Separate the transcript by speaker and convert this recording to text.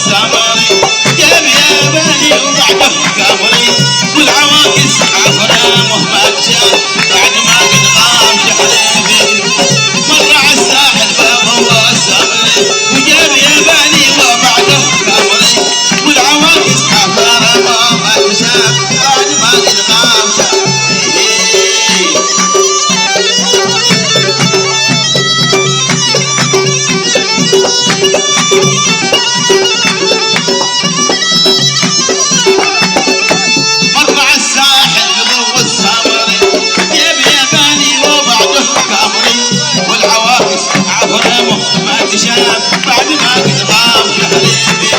Speaker 1: والسامري جاب ياباني وبعده كامري والعواكس عفرامه ما تشاف بعد ما قد قام شحريفي مر على الساحل بابه والسامري وجاب ياباني وبعده كامري والعواكس عفرامه ما تشاف بعد ما قد قام شحريفي والعواكس عفرامه ما تشاف بعد ما قد قام شحريفي